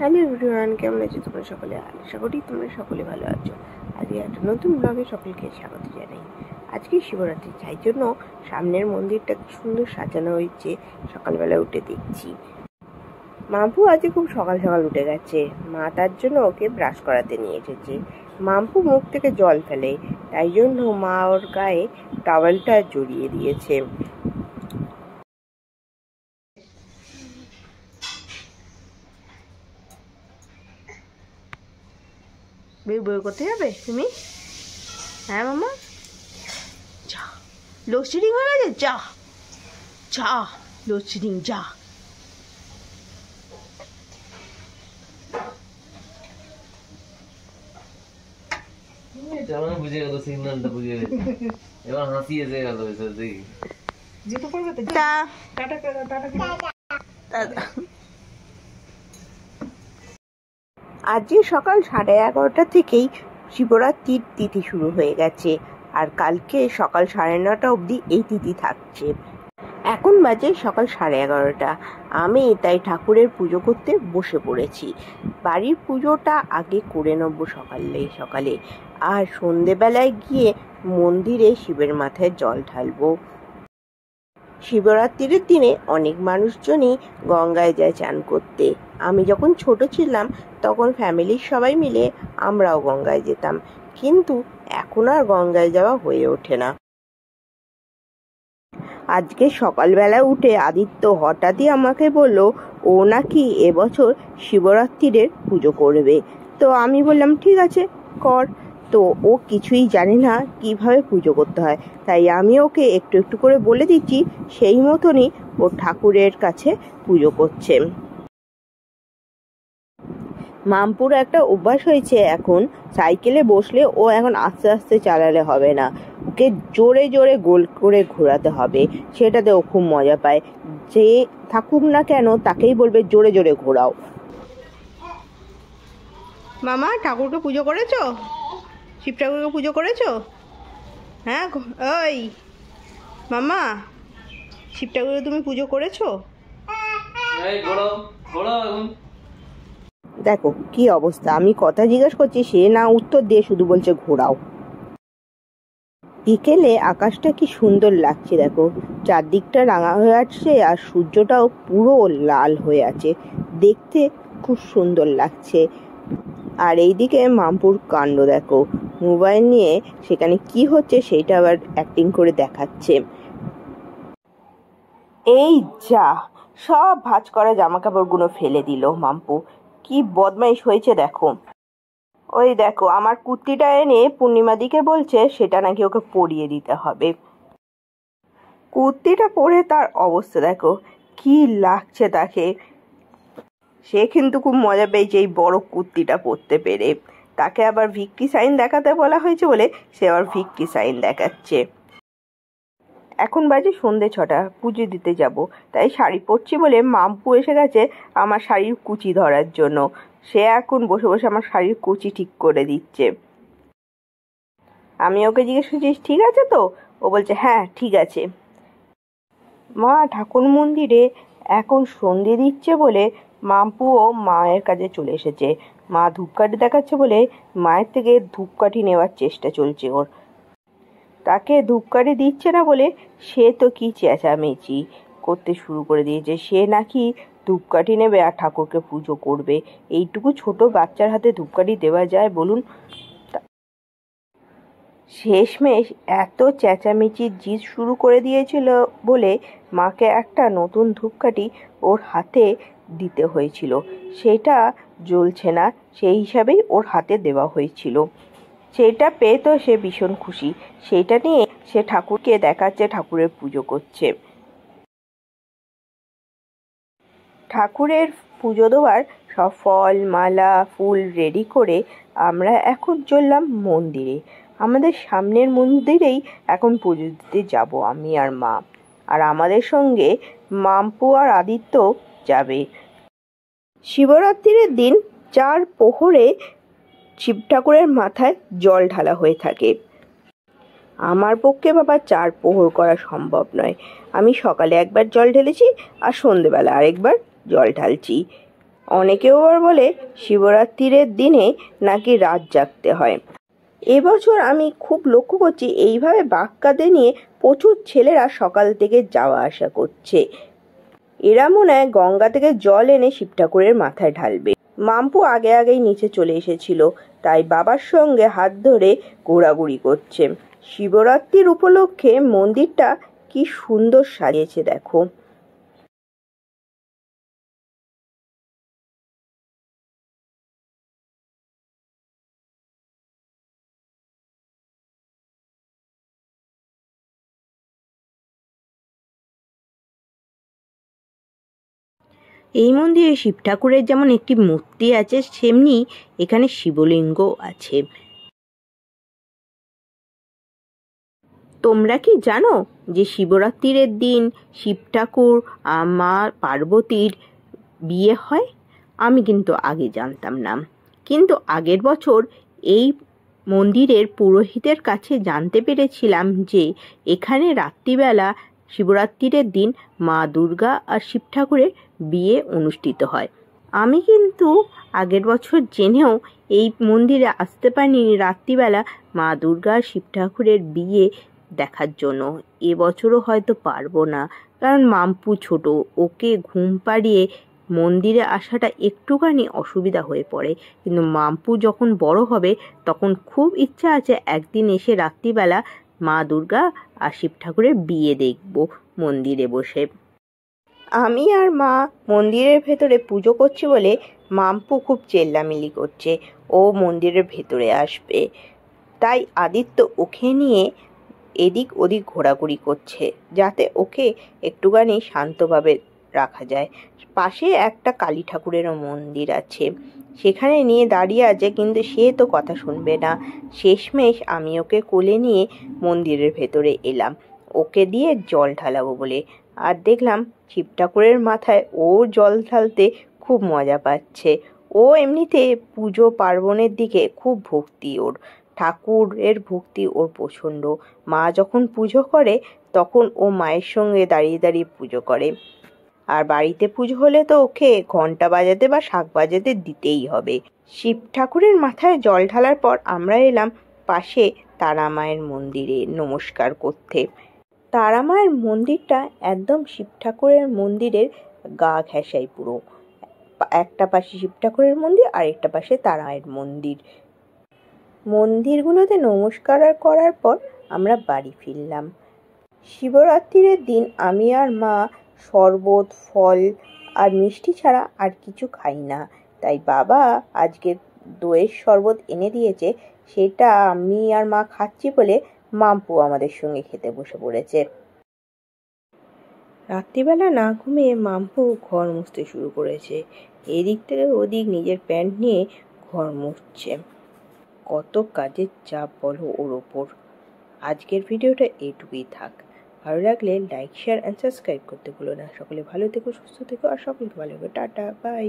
Hello everyone, কেমন আছো তোমরা সকলে? আশা করি তোমরা সকলে ভালো আছো। আজকে একটা নতুন ব্লগে সকলকে স্বাগত জানাই। আজকে শিবরাত্রি, তাই জন্য সামনের মন্দিরটা সুন্দর সাজানো হয়েছে। সকালবেলা উঠে দেখছি মাম্পু আজকে খুব সকাল সকাল উঠে গেছে। মা তার জন্য ওকে ব্রাশ করাতে নিয়ে এসেছে। মাম্পু মুখ থেকে জল ফেলে, তাই জন্য মা ওর গায়ে টাওয়েলটা জড়িয়ে দিয়েছে। বই করতে যাবে তুমি? হ্যাঁ মামা, যা লোডশেডিং হয়ে গেছে, যা যা লোডশেডিং যা। বুঝে গেল, সিগন্যালটা বুঝে গেছে, এবার হাসি এসে গেল। আজকে সকাল 11:30 থেকেই শিবরাত্রির তিথি শুরু হয়ে গেছে, আর কালকে সকাল 9:30 অবধি এই তিথি থাকছে। এখন বাজে সকাল 11:30। আমি তাই ঠাকুরের পুজো করতে বসে পড়েছি। বাড়ির পুজোটা আগে করে নেবো সকালে সকালে, আর সন্ধেবেলায় গিয়ে মন্দিরে শিবের মাথায় জল ঢালবো। শিবরাত্রির দিনে অনেক মানুষজনই গঙ্গায় যায় চান করতে। আমি যখন ছোট ছিলাম তখন ফ্যামিলির সবাই মিলে আমরাও গঙ্গায় যেতাম, কিন্তু এখন আর গঙ্গায় যাওয়া হয়ে ওঠে না। আজকে সকালবেলা উঠে আদিত্য হঠাৎই আমাকে বলল ও নাকি এবছর শিবরাত্রির পুজো করবে। তো আমি বললাম ঠিক আছে কর। তো ও কিছুই জানে না কিভাবে পুজো করতে হয়, তাই আমি ওকে একটু একটু করে বলে দিচ্ছি। সেই মতনই ও ঠাকুরের কাছে পুজো করছে। মামপুর একটা অভ্যাস হয়েছে, এখন সাইকেলে বসলে ও এখন আস্তে আস্তে চালালে হবে না, ওকে জোরে জোরে গোল করে ঘোরাতে হবে। সেটাতে ও খুব মজা পায়। যে থাকুক না কেন তাকেই বলবে জোরে জোরে ঘোরাও। মামা, ঠাকুরকে পুজো করেছো? শিব ঠাকুরকে পুজো করেছো? হ্যাঁ ওই মামা, শিব ঠাকুরকে তুমি পুজো করেছো? দেখো কি অবস্থা, আমি কথা জিজ্ঞেস করছি, সে না উত্তর দিয়ে শুধু বলছে ঘোরাও। বিকেলে আকাশটা কি সুন্দর লাগছে, দেখো চারদিকটা রাঙা হয়ে আসছে আর সূর্যটাও পুরো লাল হয়ে আছে, দেখতে খুব সুন্দর লাগছে। আর এইদিকে মামপুর কাণ্ড দেখো, মোবাইল নিয়ে সেখানে কি হচ্ছে সেটা আবার অ্যাক্টিং করে দেখাচ্ছে। এই যা, সব ভাঁজ করা জামা কাপড়গুলো ফেলে দিল মাম্পু। কি বদমাইশ হয়েছে দেখো। ওই দেখো আমার কুর্তিটা এনে পূর্ণিমাদিকে বলছে সেটা নাকি ওকে পরিয়ে দিতে হবে। কুর্তিটা পরে তার অবস্থা দেখো কি লাগছে তাকে। সে কিন্তু খুব মজা পেয়েছে এই বড় কুর্তিটা পরতে পেরে। তাকে আবার ভিক্টি সাইন দেখাতে বলা হয়েছে বলে সে আবার ভিক্টি সাইন দেখাচ্ছে। এখন বাজে সন্ধে 6টা, পুজো দিতে যাব, তাই শাড়ি পরছি বলে মাম্পু এসে গেছে আমার শাড়ির কুচি ধরার জন্য। সে এখন বসে বসে আমার শাড়ির কুচি ঠিক করে দিচ্ছে। আমি ওকে জিজ্ঞেস করছি ঠিক আছে তো? ও বলছে হ্যাঁ ঠিক আছে। মা ঠাকুর মন্দিরে এখন সন্ধে দিচ্ছে বলে মাম্পুও মায়ের কাছে চলে এসেছে। মা ধূপকাঠি দেখাচ্ছে বলে মায়ের থেকে ধূপকাঠি নেওয়ার চেষ্টা চলছে ওর। তাকে ধূপকাঠি দিচ্ছে না বলে সে তো কি চেঁচামেচি করতে শুরু করে দিয়েছে। সে নাকি ধূপকাঠি নেবে আর ঠাকুরকে পুজো করবে। এইটুকু ছোট বাচ্চার হাতে ধূপকাঠি দেওয়া যায় বলুন? শেষমেশ এত চেঁচামেচির জিদ শুরু করে দিয়েছিল বলে মাকে একটা নতুন ধূপকাঠি ওর হাতে দিতে হয়েছিল। সেটা জ্বলছে না, সেই হিসাবেই ওর হাতে দেওয়া হয়েছিল। সেটা পেয়ে তো সে ভীষণ খুশি। সেটা নিয়ে সে ঠাকুরকে দেখাচ্ছে ঠাকুরের পুজো করছে। ঠাকুরের পুজো দেওয়ার সব ফল মালা ফুল রেডি করে আমরা এখন চললাম মন্দিরে। আমাদের সামনের মন্দিরেই এখন পুজো দিতে যাব আমি আর মা, আর আমাদের সঙ্গে মাম্পু আর আদিত্য যাবে। শিবরাত্রির দিন 4 প্রহরে শিব ঠাকুরের মাথায় জল ঢালা হয়ে থাকে। আমার পক্ষে বাবা 4 প্রহর করা সম্ভব নয়। আমি সকালে একবার জল ঢেলেছি আর সন্ধেবেলা আরেকবার জল ঢালছি। অনেকেও আবার বলে শিবরাত্রির দিনে নাকি রাত জাগতে হয়। এবছর আমি খুব লক্ষ্য করছি এইভাবে বাক্কাতে নিয়ে প্রচুর ছেলেরা সকাল থেকে যাওয়া আসা করছে। এরা মনে হয় গঙ্গা থেকে জল এনে শিব ঠাকুরের মাথায় ঢালবে। মাম্পু আগে আগেই নিচে চলে এসেছিল, তাই বাবার সঙ্গে হাত ধরে ঘোরাঘুরি করছে। শিবরাত্রির উপলক্ষে মন্দিরটা কি সুন্দর সাজিয়েছে দেখো। এই মন্দিরে শিব ঠাকুরের যেমন একটি মূর্তি আছে, সেমনি এখানে শিবলিঙ্গ আছে। তোমরা কি জানো যে শিবরাত্রির দিন শিব ঠাকুর মা পার্বতীর বিয়ে হয়? আমি কিন্তু আগে জানতাম না, কিন্তু আগের বছর এই মন্দিরের পুরোহিতের কাছে জানতে পেরেছিলাম যে এখানে রাত্রিবেলা শিবরাত্রির দিন মা দুর্গা আর শিব ঠাকুরের বিয়ে অনুষ্ঠিত হয়। আমি কিন্তু আগের বছর জেনেও এই মন্দিরে আসতে পারিনি রাত্রিবেলা মা দুর্গা আর শিব ঠাকুরের বিয়ে দেখার জন্য। এবছরও হয়তো পারবো না, কারণ মাম্পু ছোট, ওকে ঘুম পাড়িয়ে মন্দিরে আসাটা একটুখানি অসুবিধা হয়ে পড়ে। কিন্তু মাম্পু যখন বড় হবে তখন খুব ইচ্ছা আছে একদিন এসে রাত্রিবেলা মা দুর্গা আর শিব ঠাকুরের বিয়ে দেখব মন্দিরে বসে। আমি আর মা মন্দিরের ভেতরে পুজো করছি বলে মাম্পু খুব চেল্লামিলি করছে, ও মন্দিরের ভেতরে আসবে। তাই আদিত্য ওকে নিয়ে এদিক ওদিক ঘোরাঘুরি করছে, যাতে ওকে একটুখানি শান্তভাবে রাখা যায়। পাশে একটা কালী ঠাকুরেরও মন্দির আছে, সেখানে নিয়ে দাঁড়িয়ে আছে, কিন্তু সে তো কথা শুনবে না। শেষমেশ আমি ওকে কোলে নিয়ে মন্দিরের ভেতরে এলাম ওকে দিয়ে জল ঢালাবো বলে। আর দেখলাম শিব ঠাকুরের মাথায় ও জল ঢালতে খুব মজা পাচ্ছে। ও এমনিতে পুজো পার্বণের দিকে খুব ভক্তি, ওর ঠাকুরের ভক্তি ওর প্রচণ্ড। মা যখন পুজো করে তখন ও মায়ের সঙ্গে দাঁড়িয়ে দাঁড়িয়ে পুজো করে। আর বাড়িতে পুজো হলে তো ওকে ঘন্টা বাজাতে বা শাঁখ বাজাতে দিতেই হবে। শিব ঠাকুরের মাথায় জল ঢালার পর আমরা এলাম পাশে তারা মায়ের মন্দিরে নমস্কার করতে। তারা মায়ের মন্দিরটা একদম শিব ঠাকুরের মন্দিরের গা ঘেঁষাই পুরো। একটা পাশে শিব ঠাকুরের মন্দির আর একটা পাশে তারা মায়ের মন্দির। মন্দিরগুলোতে নমস্কার করার পর আমরা বাড়ি ফিরলাম। শিবরাত্রির দিন আমি আর মা শরবত, ফল আর মিষ্টি ছাড়া আর কিছু খাই না। তাই বাবা আজকে দইয়ের শরবত এনে দিয়েছে, সেটা আমি আর মা খাচ্ছি বলে মাম্পু আমাদের সঙ্গে খেতে বসে পড়েছে। রাত্রিবেলা না ঘুমিয়ে মাম্পু ঘর মুছতে শুরু করেছে। এদিক থেকে ওদিক নিজের প্যান্ট নিয়ে ঘর মুছছে। কত কাজের চাপ বলো ওর ওপর। আজকের ভিডিওটা এইটুকুই থাক। ভালো লাগলে লাইক, শেয়ার অ্যান্ড সাবস্ক্রাইব করতে ভুলো না। সকলে ভালো থেকো, সুস্থ থেকো আর সকলকে ভালো থেকো। Tata, by.